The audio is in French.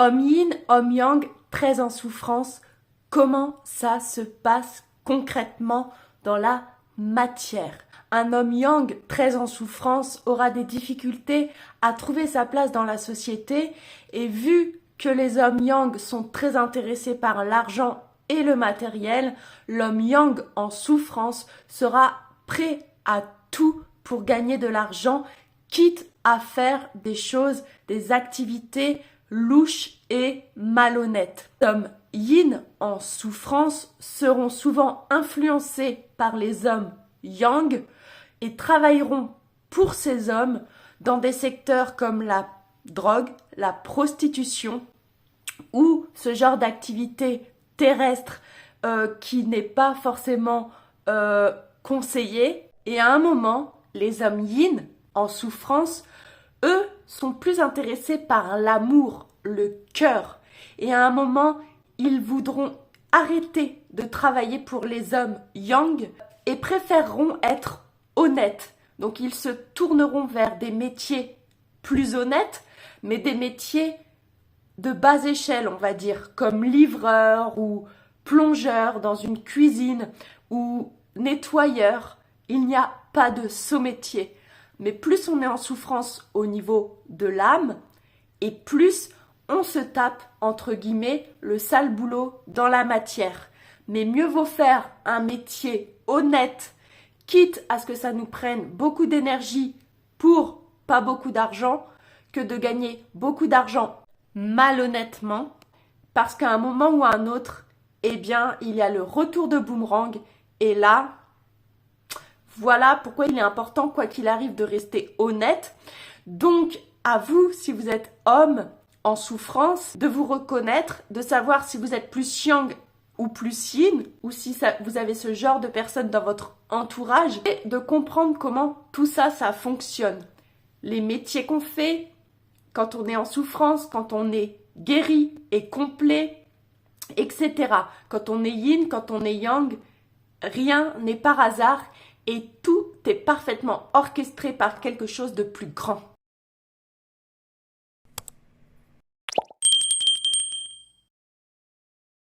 Homme yin, homme yang, très en souffrance, comment ça se passe concrètement dans la matière? Un homme yang très en souffrance aura des difficultés à trouver sa place dans la société et vu que les hommes yang sont très intéressés par l'argent et le matériel, l'homme yang en souffrance sera prêt à tout pour gagner de l'argent, quitte à faire des choses, des activités louches et malhonnêtes. Les hommes yin en souffrance seront souvent influencés par les hommes yang et travailleront pour ces hommes dans des secteurs comme la drogue, la prostitution ou ce genre d'activité terrestre qui n'est pas forcément conseillé. Et à un moment, les hommes yin en souffrance, eux, sont plus intéressés par l'amour, le cœur. Et à un moment, ils voudront arrêter de travailler pour les hommes yang et préféreront être honnêtes. Donc ils se tourneront vers des métiers plus honnêtes, mais des métiers de bas échelle, on va dire, comme livreur ou plongeur dans une cuisine ou nettoyeur. Il n'y a pas de saut métier. Mais plus on est en souffrance au niveau de l'âme, et plus on se tape, entre guillemets, le sale boulot dans la matière. Mais mieux vaut faire un métier honnête, quitte à ce que ça nous prenne beaucoup d'énergie pour pas beaucoup d'argent, que de gagner beaucoup d'argent malhonnêtement, parce qu'à un moment ou à un autre, eh bien, il y a le retour de boomerang, et là, voilà pourquoi il est important, quoi qu'il arrive, de rester honnête. Donc, à vous, si vous êtes homme en souffrance, de vous reconnaître, de savoir si vous êtes plus yang ou plus yin, ou si vous avez ce genre de personnes dans votre entourage, et de comprendre comment tout ça, ça fonctionne. Les métiers qu'on fait, quand on est en souffrance, quand on est guéri et complet, etc. Quand on est yin, quand on est yang, rien n'est par hasard et tout est parfaitement orchestré par quelque chose de plus grand.